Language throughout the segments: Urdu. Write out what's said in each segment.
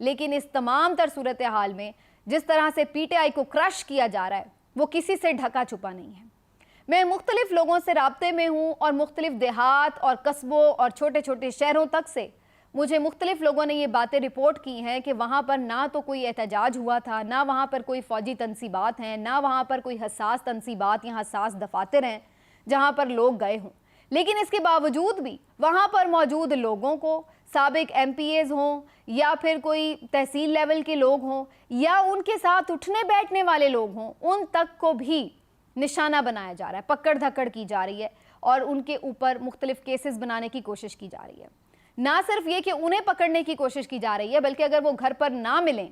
لیکن اس تمام تر صورتحال میں جس طرح سے پی ٹی آئی کو کرش کیا جا رہا ہے وہ کسی سے ڈھکا چھپا نہیں ہے۔ میں مختلف لوگوں سے رابطے میں ہوں اور مختلف دیہات اور قصبوں اور چھوٹے چھوٹے شہروں تک سے مجھے مختلف لوگوں نے یہ باتیں رپورٹ کی ہیں کہ وہاں پر نہ تو کوئی احتجاج ہوا تھا، نہ وہاں پر کوئی فوجی تنصیبات ہیں، نہ وہاں پر کوئی حساس تنصیبات یا حساس دفاتر ہیں جہاں پر لوگ گئے ہوں، لیکن اس کے باوجود بھی وہاں پر موجود لوگوں کو، سابق ایم پی ایز ہوں یا پھر کوئی تحصیل لیول کے لوگ ہوں یا ان کے ساتھ اٹھنے بیٹھنے والے لوگ ہوں، ان تک کو بھی نشانہ بنایا جا رہا ہے، پکڑ دھکڑ کی جا رہی ہے اور ان کے اوپر مختلف کیسز بنانے کی کوشش کی جا رہی ہے۔ نہ صرف یہ کہ انہیں پکڑنے کی کوشش کی جا رہی ہے بلکہ اگر وہ گھر پر نہ ملیں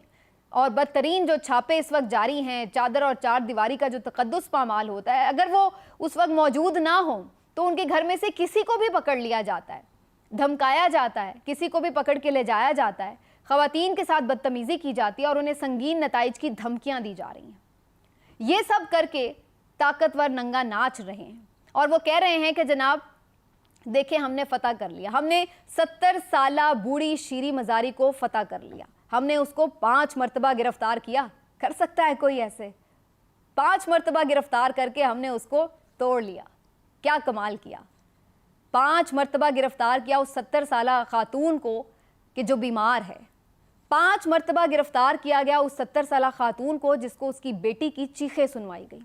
اور بدترین جو چھاپے اس وقت جاری ہیں، چادر اور چار دیواری کا جو تقدس پامال ہوتا ہے، اگر وہ اس وقت موجود نہ ہوں تو ان کے گھر میں سے کسی کو بھی پکڑ لیا جاتا ہے، دھمکایا جاتا ہے، کسی کو بھی پکڑ کے لے جایا جاتا ہے، خواتین کے ساتھ بدتمیزی کی جاتی ہے اور انہیں سنگین نتائج کی دھمکیاں دی جا رہی ہیں۔ یہ سب کر کے طاقتور ننگا ناچ رہے ہیں اور وہ کہہ رہے ہیں کہ جناب دیکھیں ہم نے فتح کر لیا، ہم نے 70 سالہ بوڑھی شیریں مزاری کو فتح کر لیا، ہم نے اس کو 5 مرتبہ گرفتار کیا۔ کر سکتا ہے کوئی ایسے؟ 5 مرتبہ گرفتار کر کے ہم نے اس کو توڑ لیا۔ کیا کمال کیا! 5 مرتبہ گرفتار کیا اس 70 سالہ خاتون کو کہ جو بیمار ہے، 5 مرتبہ گرفتار کیا گیا اس 70 سالہ خاتون کو جس کو اس کی بیٹی کی چیخیں سنوائی گئی،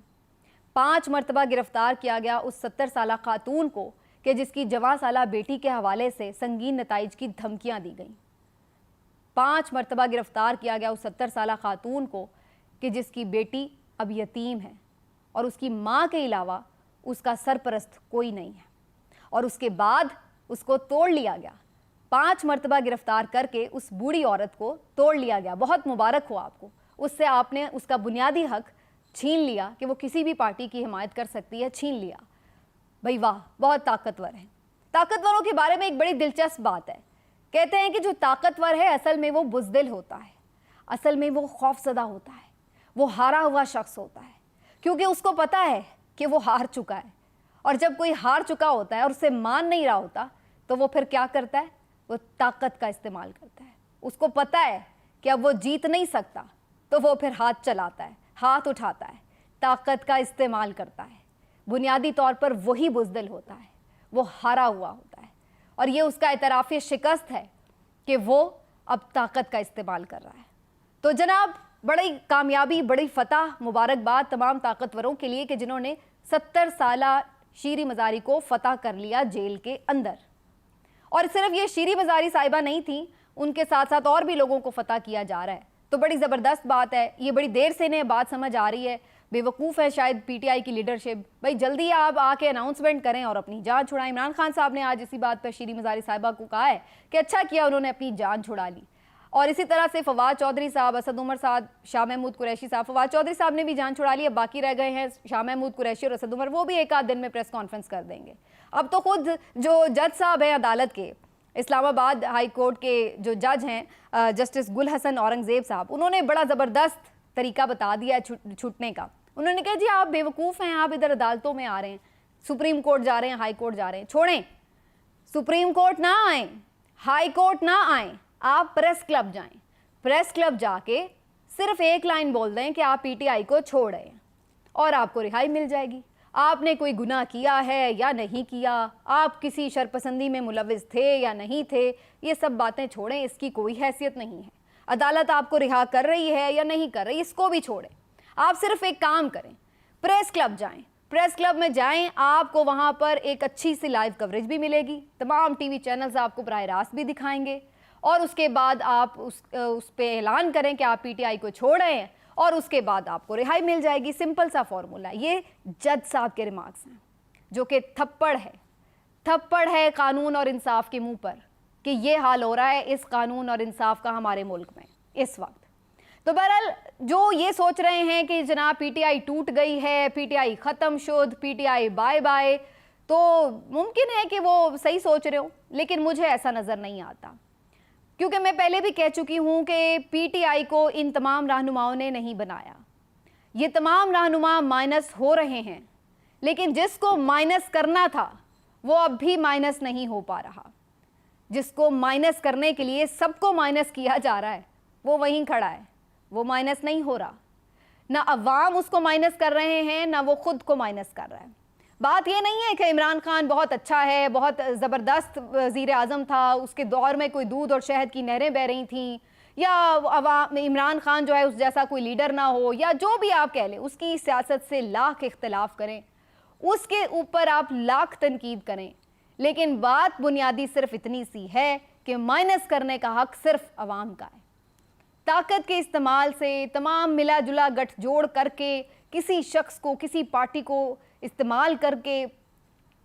5 مرتبہ گرفتار کیا گیا اس 70 سالہ خاتون کو کہ جس کی جوان سالہ بیٹی کے حوالے سے سنگین نتائج کی دھمکیاں دی گئیں، 5 مرتبہ گرفتار کیا گیا اس 70 سالہ خاتون کو کہ جس کی بیٹی اب یتیم ہے اور اس کی ماں کے علاوہ اس کا سرپرست کوئی نہیں ہے، اور اس کے بعد اس کو توڑ لیا گیا۔ 5 مرتبہ گرفتار کر کے اس بوڑھی عورت کو توڑ لیا گیا۔ بہت مبارک ہو آپ کو، اس سے آپ نے اس کا بنیادی حق چھین لیا کہ وہ کسی بھی پارٹی کی حمایت کر سکتی ہے، چھین لیا۔ بھئی واہ، بہت طاقتور ہیں۔ طاقتوروں کے بارے میں ایک بڑی دلچسپ بات ہے، کہتے ہیں کہ جو طاقتور ہے اصل میں وہ بزدل ہوتا ہے، اصل میں وہ خوف زدہ ہوتا ہے، وہ ہارا ہوا شخص ہوتا ہے، کیونکہ اس کو پتا ہے کہ وہ ہار چکا ہے، اور جب کوئی ہار چکا ہوتا ہے اور اسے مان نہیں رہا ہوتا تو وہ پھر کیا کرتا ہے؟ وہ طاقت کا استعمال کرتا ہے۔ اس کو پتا ہے کہ اب وہ جیت نہیں سکتا تو وہ پھر ہاتھ چلاتا ہے، ہاتھ اٹھاتا ہے، طاقت کا استعمال کرتا ہے۔ بنیادی طور پر وہی بزدل ہوتا ہے، وہ ہارا ہوا ہوتا ہے، اور یہ اس کا اعتراف شکست ہے کہ وہ اب طاقت کا استعمال کر رہا ہے۔ تو جناب بڑی کامیابی، بڑی فتح، مبارکباد تمام طاقتوروں کے لیے کہ جنہوں نے 70 سالہ شیریں مزاری کو فتح کر لیا جیل کے اندر۔ اور صرف یہ شیریں مزاری صاحبہ نہیں تھیں، ان کے ساتھ ساتھ اور بھی لوگوں کو فتح کیا جا رہا ہے، تو بڑی زبردست بات ہے۔ یہ بڑی دیر سے انہیں بات سمجھ آ رہی ہے، بے وقوف ہے شاید پی ٹی آئی کی لیڈرشپ، بھائی جلدی آپ آ کے اناؤنسمنٹ کریں اور اپنی جان چھڑائیں۔ عمران خان صاحب نے آج اسی بات پر شیریں مزاری صاحبہ کو کہا ہے کہ اچھا کیا انہوں نے اپنی جان چھڑا لی، اور اسی طرح سے فواد چودھری صاحب، اسد عمر صاحب، شاہ محمود قریشی صاحب، فواد چودھری صاحب نے بھی جان چھڑا لی، اب باقی رہ گئے ہیں شاہ محمود قریشی اور اسد عمر، وہ بھی ایک آدھ دن میں پریس کانفرنس کر دیں گے۔ اب تو خود جو جج صاحب ہیں عدالت کے، اسلام آباد ہائی کورٹ کے جو جج ہیں جسٹس گل حسن اورنگزیب صاحب، انہوں نے بڑا زبردست طریقہ بتا دیا ہے چھوٹنے کا۔ انہوں نے کہا جی آپ بے وقوف ہیں، آپ ادھر عدالتوں میں آ رہے ہیں، سپریم کورٹ جا رہے ہیں، ہائی کورٹ جا رہے ہیں، چھوڑیں، سپریم کورٹ نہ آئیں، ہائی کورٹ نہ آئیں، آپ پریس کلب جائیں، پریس کلب جا کے صرف ایک لائن بول دیں کہ آپ پی ٹی آئی کو چھوڑ رہے ہیں اور آپ کو رہائی مل جائے گی۔ آپ نے کوئی گناہ کیا ہے یا نہیں کیا، آپ کسی شرپسندی میں ملوث تھے یا نہیں تھے، یہ سب باتیں چھوڑیں، اس کی کوئی حیثیت نہیں ہے۔ عدالت آپ کو رہا کر رہی ہے یا نہیں کر رہی، اس کو بھی چھوڑیں۔ آپ صرف ایک کام کریں، پریس کلب جائیں، پریس کلب میں جائیں، آپ کو وہاں پر ایک اچھی سی لائیو کوریج بھی ملے گی، تمام ٹی وی چینلز آپ کو براہ راست بھی دکھائیں گے، اور اس کے بعد آپ اس پہ اعلان کریں کہ آپ پی ٹی آئی کو چھوڑ رہے ہیں، اور اس کے بعد آپ کو رہائی مل جائے گی۔ سمپل سا فارمولہ۔ یہ جج صاحب کے ریمارکس ہیں جو کہ تھپڑ ہے قانون اور انصاف کے منہ پر کہ یہ حال ہو رہا ہے اس قانون اور انصاف کا ہمارے ملک میں اس وقت۔ تو بہرحال جو یہ سوچ رہے ہیں کہ جناب پی ٹی آئی ٹوٹ گئی ہے، پی ٹی آئی ختم شد، پی ٹی آئی بائے بائے، تو ممکن ہے کہ وہ صحیح سوچ رہے ہوں، لیکن مجھے ایسا نظر نہیں آتا، کیونکہ میں پہلے بھی کہہ چکی ہوں کہ پی ٹی آئی کو ان تمام رہنماؤں نے نہیں بنایا۔ یہ تمام رہنما مائنس ہو رہے ہیں، لیکن جس کو مائنس کرنا تھا وہ اب بھی مائنس نہیں ہو پا رہا۔ جس کو مائنس کرنے کے لیے سب کو مائنس کیا جا رہا ہے وہ وہیں کھڑا ہے, وہ مائنس نہیں ہو رہا. نہ عوام اس کو مائنس کر رہے ہیں, نہ وہ خود کو مائنس کر رہا ہے. بات یہ نہیں ہے کہ عمران خان بہت اچھا ہے, بہت زبردست وزیر اعظم تھا, اس کے دور میں کوئی دودھ اور شہد کی نہریں بہہ رہی تھیں, یا عمران خان جو ہے اس جیسا کوئی لیڈر نہ ہو, یا جو بھی آپ کہہ لیں, اس کی سیاست سے لاکھ اختلاف کریں, اس کے اوپر آپ لاکھ تنقید کریں, لیکن بات بنیادی صرف اتنی سی ہے کہ مائنس کرنے کا حق صرف عوام کا ہے. طاقت کے استعمال سے, تمام ملا جلا گٹھ جوڑ کر کے, کسی شخص کو, کسی پارٹی کو استعمال کر کے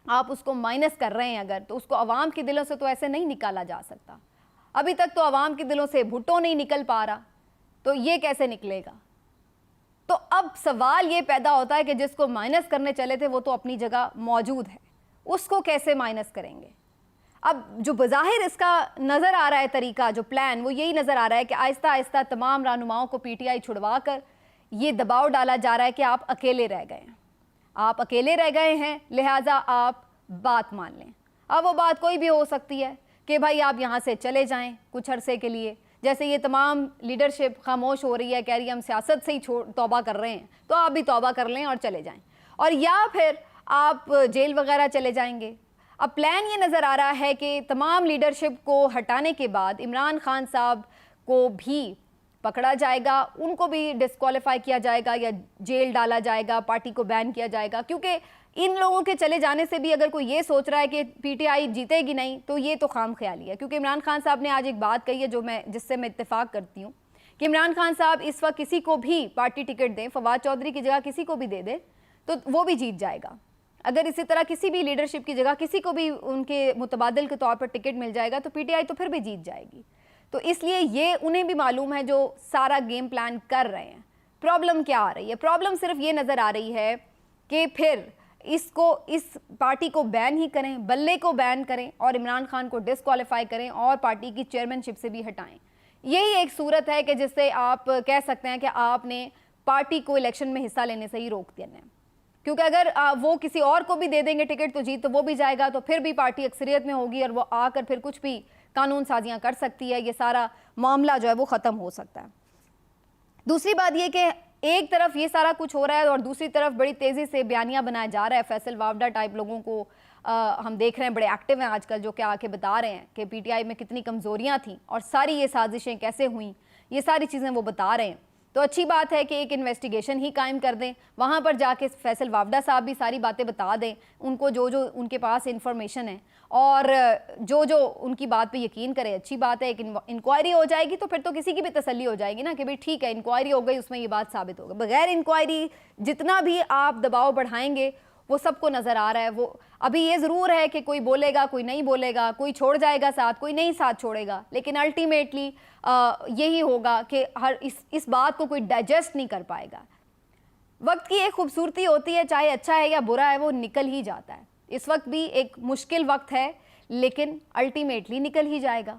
آپ اس کو مائنس کر رہے ہیں اگر, تو اس کو عوام کے دلوں سے تو ایسے نہیں نکالا جا سکتا. ابھی تک تو عوام کے دلوں سے بھٹو نہیں نکل پا رہا, تو یہ کیسے نکلے گا؟ تو اب سوال یہ پیدا ہوتا ہے کہ جس کو مائنس کرنے چلے تھے وہ تو اپنی جگہ موجود ہے, اس کو کیسے مائنس کریں گے؟ اب جو بظاہر اس کا نظر آ رہا ہے طریقہ, جو پلان, وہ یہی نظر آ رہا ہے کہ آہستہ آہستہ تمام رہنماؤں کو پی ٹی آئی چھڑوا کر یہ دباؤ ڈالا جا رہا ہے کہ آپ اکیلے رہ گئے ہیں, آپ اکیلے رہ گئے ہیں, لہٰذا آپ بات مان لیں. اب وہ بات کوئی بھی ہو سکتی ہے کہ بھائی آپ یہاں سے چلے جائیں کچھ عرصے کے لیے, جیسے یہ تمام لیڈرشپ خاموش ہو رہی ہے, کہہ رہی ہے ہم سیاست سے ہی توبہ کر رہے ہیں, تو آپ بھی توبہ کر لیں اور چلے جائیں, اور یا پھر آپ جیل وغیرہ چلے جائیں گے. اب پلان یہ نظر آ رہا ہے کہ تمام لیڈرشپ کو ہٹانے کے بعد عمران خان صاحب کو بھی پکڑا جائے گا, ان کو بھی ڈسکوالیفائی کیا جائے گا یا جیل ڈالا جائے گا, پارٹی کو بین کیا جائے گا, کیونکہ ان لوگوں کے چلے جانے سے بھی اگر کوئی یہ سوچ رہا ہے کہ پی ٹی آئی جیتے گی نہیں, تو یہ تو خام خیالی ہے. کیونکہ عمران خان صاحب نے آج ایک بات کہی ہے جس سے میں اتفاق کرتی ہوں, کہ عمران خان صاحب اس وقت کسی کو بھی پارٹی ٹکٹ دیں, فواد چودھری کی جگہ کسی کو بھی دے دیں, تو وہ بھی جیت جائے گا. اگر اسی طرح کسی بھی لیڈرشپ کی جگہ کسی کو بھی ان کے متبادل کے طور پر ٹکٹ مل جائے گا, تو پی ٹی آئی تو پھر بھی جیت جائے گی. تو اس لیے یہ انہیں بھی معلوم ہے جو سارا گیم پلان کر رہے ہیں. پرابلم کیا آ رہی ہے؟ پرابلم صرف یہ نظر آ رہی ہے کہ پھر اس پارٹی کو بین ہی کریں, بلے کو بین کریں, اور عمران خان کو ڈسکوالیفائی کریں, اور پارٹی کی چیئرمین شپ سے بھی ہٹائیں. یہی ایک صورت ہے کہ جس سے آپ کہہ سکتے ہیں کہ آپ نے پارٹی کو الیکشن میں حصہ لینے سے ہی روک دیا ہے. کیونکہ اگر وہ کسی اور کو بھی دے دیں گے ٹکٹ تو جیت تو وہ بھی جائے گا, تو پھر بھی پارٹی اکثریت میں ہوگی, اور وہ آ کر پھر کچھ بھی قانون سازیاں کر سکتی ہے, یہ سارا معاملہ جو ہے وہ ختم ہو سکتا ہے. دوسری بات یہ کہ ایک طرف یہ سارا کچھ ہو رہا ہے, اور دوسری طرف بڑی تیزی سے بیانیہ بنایا جا رہا ہے. فیصل وافدہ ٹائپ لوگوں کو ہم دیکھ رہے ہیں, بڑے ایکٹیو ہیں آج کل, جو کہ آ کے بتا رہے ہیں کہ پی ٹی آئی میں کتنی کمزوریاں تھیں اور ساری یہ سازشیں کیسے ہوئیں, یہ ساری چیزیں وہ بتا رہے ہیں. تو اچھی بات ہے کہ ایک انویسٹیگیشن ہی قائم کر دیں, وہاں پر جا کے فیصل وافدہ صاحب بھی ساری باتیں بتا دیں ان کو, جو ان کے پاس انفارمیشن ہے, اور جو ان کی بات پہ یقین کرے. اچھی بات ہے, ایک انکوائری ہو جائے گی تو پھر تو کسی کی بھی تسلی ہو جائے گی نا, کہ بھئی ٹھیک ہے انکوائری ہو گئی, اس میں یہ بات ثابت ہوگا. بغیر انکوائری جتنا بھی آپ دباؤ بڑھائیں گے وہ سب کو نظر آ رہا ہے. وہ ابھی یہ ضرور ہے کہ کوئی بولے گا, کوئی نہیں بولے گا, کوئی چھوڑ جائے گا ساتھ, کوئی نہیں ساتھ چھوڑے گا, لیکن الٹیمیٹلی یہی ہوگا کہ اس بات کو کوئی ڈائجسٹ نہیں کر پائے گا. وقت کی ایک خوبصورتی ہوتی ہے, چاہے اچھا ہے یا برا ہے, وہ نکل ہی جاتا ہے. اس وقت بھی ایک مشکل وقت ہے, لیکن الٹیمیٹلی نکل ہی جائے گا,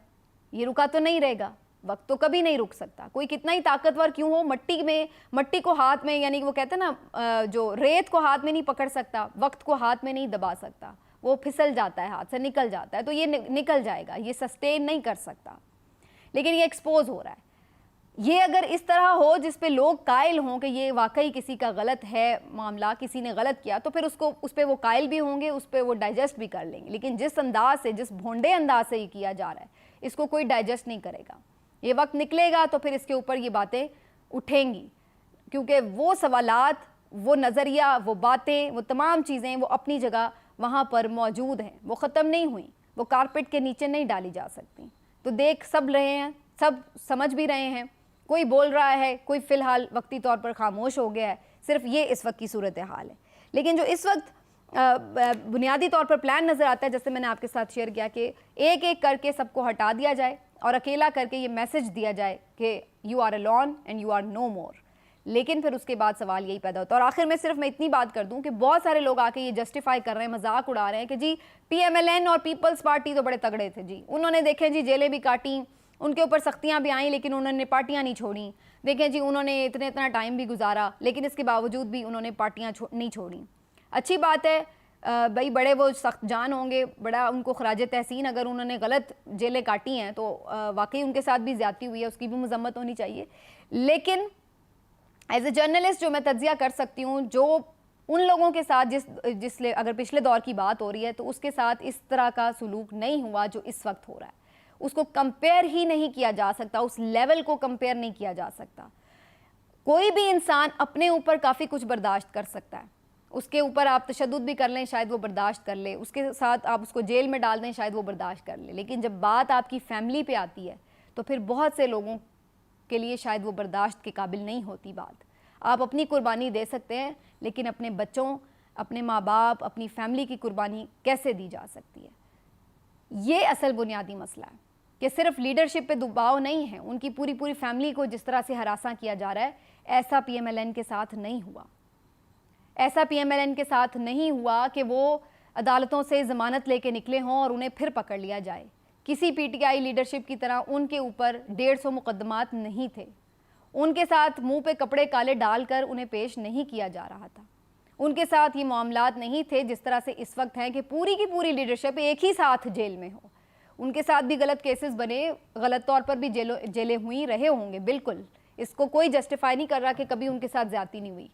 یہ رکا تو نہیں رہے گا. وقت تو کبھی نہیں رک سکتا, کوئی کتنا ہی طاقتور کیوں ہو, مٹی کو ہاتھ میں, یعنی وہ کہتے ہیں نا جو ریت کو ہاتھ میں نہیں پکڑ سکتا, وقت کو ہاتھ میں نہیں دبا سکتا, وہ پھسل جاتا ہے, ہاتھ سے نکل جاتا ہے. تو یہ نکل جائے گا, یہ سسٹین نہیں کر سکتا, لیکن یہ ایکسپوز ہو رہا ہے. یہ اگر اس طرح ہو جس پہ لوگ قائل ہوں کہ یہ واقعی کسی کا غلط ہے معاملہ, کسی نے غلط کیا, تو پھر اس پہ وہ قائل بھی ہوں گے, اس پہ وہ ڈائجسٹ بھی کر لیں گے. لیکن جس انداز سے, جس بھونڈے انداز سے یہ کیا جا رہا ہے, اس کو کوئی ڈائجسٹ نہیں کرے گا. یہ وقت نکلے گا تو پھر اس کے اوپر یہ باتیں اٹھیں گی, کیونکہ وہ سوالات, وہ نظریہ, وہ باتیں, وہ تمام چیزیں وہ اپنی جگہ وہاں پر موجود ہیں, وہ ختم نہیں ہوئیں, وہ کارپیٹ کے نیچے نہیں ڈالی جا سکتی. تو دیکھ سب رہے ہیں, سب سمجھ بھی رہے ہیں, کوئی بول رہا ہے, کوئی فی الحال وقتی طور پر خاموش ہو گیا ہے. صرف یہ اس وقت کی صورتحال ہے. لیکن جو اس وقت بنیادی طور پر پلان نظر آتا ہے, جیسے میں نے آپ کے ساتھ شیئر کیا, کہ ایک ایک کر کے سب کو ہٹا دیا جائے اور اکیلا کر کے یہ میسج دیا جائے کہ you are alone and you are no more. لیکن پھر اس کے بعد سوال یہی پیدا ہوتا ہے. اور آخر میں صرف میں اتنی بات کر دوں کہ بہت سارے لوگ آ کے یہ جسٹیفائی کر رہے ہیں, مذاق اڑا رہے ہیں کہ جی پی ایم ایل این اور پیپلز پارٹی تو بڑے تگڑے تھے جی, انہوں نے دیکھیں جی جیلیں بھی کاٹیں, ان کے اوپر سختیاں بھی آئیں, لیکن انہوں نے پارٹیاں نہیں چھوڑیں. دیکھیں جی انہوں نے اتنا ٹائم بھی گزارا, لیکن اس کے باوجود بھی انہوں نے پارٹیاں نہیں چھوڑیں. اچھی بات ہے, بھائی بڑے وہ سخت جان ہوں گے, بڑا ان کو خراج تحسین اگر انہوں نے غلط جیلیں کاٹی ہیں تو واقعی ان کے ساتھ بھی زیادتی ہوئی ہے, اس کی بھی مذمت ہونی چاہیے. لیکن ایز اے جرنلسٹ جو میں تجزیہ کر سکتی ہوں, جو ان لوگوں کے ساتھ جس اگر پچھلے دور کی بات ہو رہی ہے تو اس کے ساتھ اس طرح کا سلوک نہیں ہوا جو اس وقت ہو رہا ہے. اس کو کمپیئر ہی نہیں کیا جا سکتا, اس لیول کو کمپیئر نہیں کیا جا سکتا. کوئی بھی انسان اپنے اوپر کافی کچھ برداشت کر سکتا ہے, اس کے اوپر آپ تشدد بھی کر لیں شاید وہ برداشت کر لے, اس کے ساتھ آپ اس کو جیل میں ڈال دیں شاید وہ برداشت کر لے, لیکن جب بات آپ کی فیملی پہ آتی ہے تو پھر بہت سے لوگوں کے لیے شاید وہ برداشت کے قابل نہیں ہوتی بات. آپ اپنی قربانی دے سکتے ہیں لیکن اپنے بچوں, اپنے ماں باپ, اپنی فیملی کی قربانی کیسے دی جا سکتی ہے؟ یہ اصل بنیادی مسئلہ ہے کہ صرف لیڈرشپ پہ دباؤ نہیں ہے, ان کی پوری فیملی کو جس طرح سے ہراساں کیا جا رہا ہے ایسا پی ایم ایل این کے ساتھ نہیں ہوا. ایسا پی ایم ایل این کے ساتھ نہیں ہوا کہ وہ عدالتوں سے ضمانت لے کے نکلے ہوں اور انہیں پھر پکڑ لیا جائے. کسی پی ٹی آئی لیڈرشپ کی طرح ان کے اوپر 150 مقدمات نہیں تھے, ان کے ساتھ منہ پہ کپڑے کالے ڈال کر انہیں پیش نہیں کیا جا رہا تھا, ان کے ساتھ یہ معاملات نہیں تھے جس طرح سے اس وقت ہیں کہ پوری کی پوری لیڈرشپ ایک ہی ساتھ جیل میں ہو. ان کے ساتھ بھی غلط کیسز بنے, غلط طور پر بھی جیلیں ہوئی رہے ہوں گے, بالکل اس کو کوئی جسٹیفائی نہیں کر رہا کہ کبھی ان کے ساتھ زیادتی نہیں ہوئی.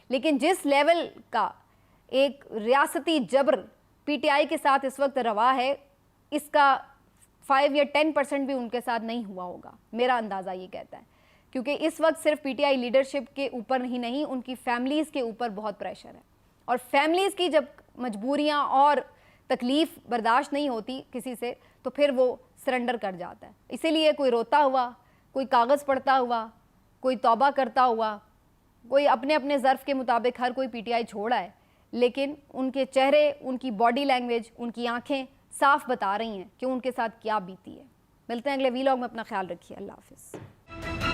لیکن جس لیول کا ایک ریاستی جبر پی ٹی آئی کے ساتھ اس وقت روا ہے, اس کا 5 یا 10% بھی ان کے ساتھ نہیں ہوا ہوگا, میرا اندازہ یہ کہتا ہے. کیونکہ اس وقت صرف پی ٹی آئی لیڈرشپ کے اوپر ہی نہیں, ان کی فیملیز کے اوپر بہت پریشر ہے, اور فیملیز کی جب مجبوریاں اور تکلیف برداشت نہیں ہوتی کسی سے تو پھر وہ سرنڈر کر جاتا ہے. اسی لیے کوئی روتا ہوا, کوئی کاغذ پڑھتا ہوا, کوئی توبہ کرتا ہوا, کوئی اپنے اپنے ظرف کے مطابق ہر کوئی پی ٹی آئی چھوڑا ہے, لیکن ان کے چہرے, ان کی باڈی لینگویج, ان کی آنکھیں صاف بتا رہی ہیں کہ ان کے ساتھ کیا بیتی ہے. ملتے ہیں اگلے ویلاگ میں, اپنا خیال رکھیے, اللہ حافظ.